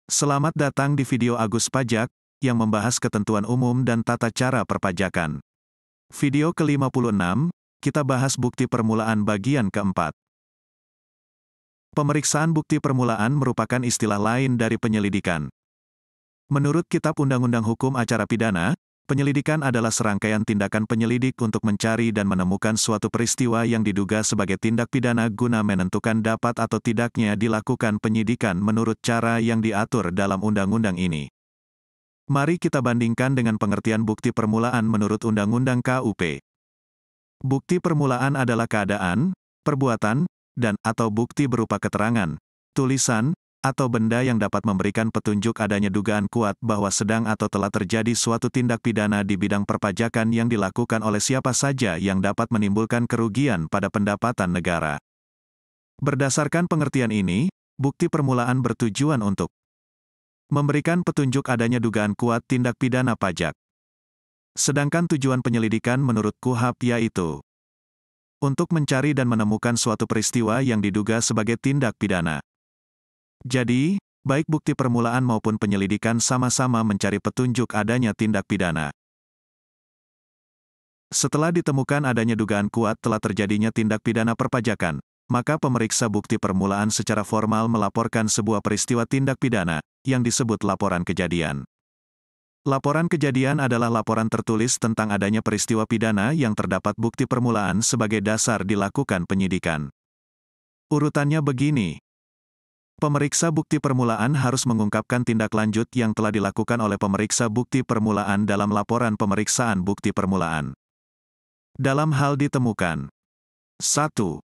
Selamat datang di video Agus Pajak, yang membahas ketentuan umum dan tata cara perpajakan. Video ke-56, kita bahas bukti permulaan bagian keempat. Pemeriksaan bukti permulaan merupakan istilah lain dari penyelidikan. Menurut Kitab Undang-Undang Hukum Acara Pidana, penyelidikan adalah serangkaian tindakan penyelidik untuk mencari dan menemukan suatu peristiwa yang diduga sebagai tindak pidana guna menentukan dapat atau tidaknya dilakukan penyidikan menurut cara yang diatur dalam undang-undang ini. Mari kita bandingkan dengan pengertian bukti permulaan menurut Undang-Undang KUP. Bukti permulaan adalah keadaan, perbuatan, dan/atau bukti berupa keterangan, tulisan, atau benda yang dapat memberikan petunjuk adanya dugaan kuat bahwa sedang atau telah terjadi suatu tindak pidana di bidang perpajakan yang dilakukan oleh siapa saja yang dapat menimbulkan kerugian pada pendapatan negara. Berdasarkan pengertian ini, bukti permulaan bertujuan untuk memberikan petunjuk adanya dugaan kuat tindak pidana pajak. Sedangkan tujuan penyelidikan menurut KUHP yaitu untuk mencari dan menemukan suatu peristiwa yang diduga sebagai tindak pidana. Jadi, baik bukti permulaan maupun penyelidikan sama-sama mencari petunjuk adanya tindak pidana. Setelah ditemukan adanya dugaan kuat telah terjadinya tindak pidana perpajakan, maka pemeriksa bukti permulaan secara formal melaporkan sebuah peristiwa tindak pidana, yang disebut laporan kejadian. Laporan kejadian adalah laporan tertulis tentang adanya peristiwa pidana yang terdapat bukti permulaan sebagai dasar dilakukan penyidikan. Urutannya begini. Pemeriksa bukti permulaan harus mengungkapkan tindak lanjut yang telah dilakukan oleh pemeriksa bukti permulaan dalam laporan pemeriksaan bukti permulaan. Dalam hal ditemukan 1.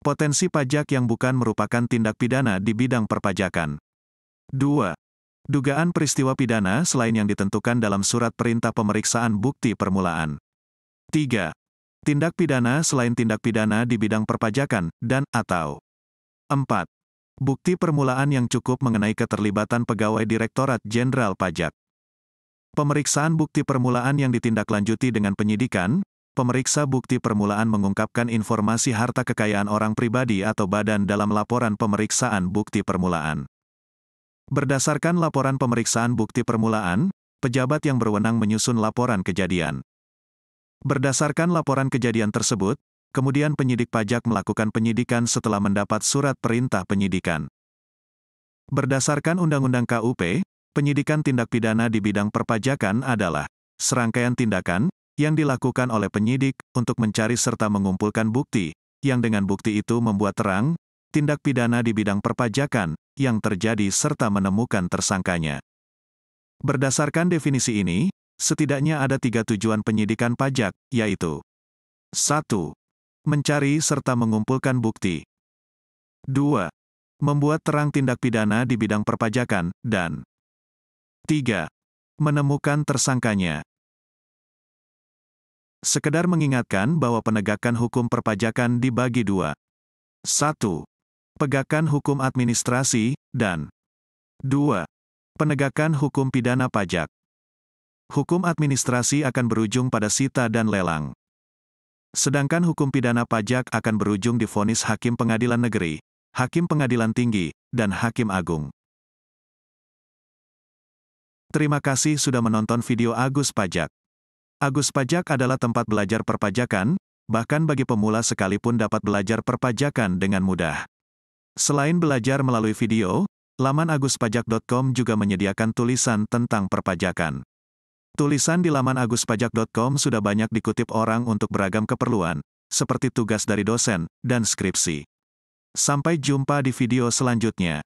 Potensi pajak yang bukan merupakan tindak pidana di bidang perpajakan. 2. Dugaan peristiwa pidana selain yang ditentukan dalam surat perintah pemeriksaan bukti permulaan. 3. Tindak pidana selain tindak pidana di bidang perpajakan, dan/atau 4. Bukti permulaan yang cukup mengenai keterlibatan pegawai Direktorat Jenderal Pajak. Pemeriksaan bukti permulaan yang ditindaklanjuti dengan penyidikan, pemeriksa bukti permulaan mengungkapkan informasi harta kekayaan orang pribadi atau badan dalam laporan pemeriksaan bukti permulaan. Berdasarkan laporan pemeriksaan bukti permulaan, pejabat yang berwenang menyusun laporan kejadian. Berdasarkan laporan kejadian tersebut, kemudian penyidik pajak melakukan penyidikan setelah mendapat surat perintah penyidikan. Berdasarkan Undang-Undang KUP, penyidikan tindak pidana di bidang perpajakan adalah serangkaian tindakan yang dilakukan oleh penyidik untuk mencari serta mengumpulkan bukti, yang dengan bukti itu membuat terang tindak pidana di bidang perpajakan yang terjadi serta menemukan tersangkanya. Berdasarkan definisi ini, setidaknya ada 3 tujuan penyidikan pajak, yaitu 1. Mencari serta mengumpulkan bukti. 2. Membuat terang tindak pidana di bidang perpajakan, dan 3. Menemukan tersangkanya. Sekedar mengingatkan bahwa penegakan hukum perpajakan dibagi 2. 1. Penegakan hukum administrasi, dan 2. Penegakan hukum pidana pajak. Hukum administrasi akan berujung pada sita dan lelang. Sedangkan hukum pidana pajak akan berujung di vonis Hakim Pengadilan Negeri, Hakim Pengadilan Tinggi, dan Hakim Agung. Terima kasih sudah menonton video Agus Pajak. Agus Pajak adalah tempat belajar perpajakan, bahkan bagi pemula sekalipun dapat belajar perpajakan dengan mudah. Selain belajar melalui video, laman aguspajak.com juga menyediakan tulisan tentang perpajakan. Tulisan di laman aguspajak.com sudah banyak dikutip orang untuk beragam keperluan, seperti tugas dari dosen, dan skripsi. Sampai jumpa di video selanjutnya.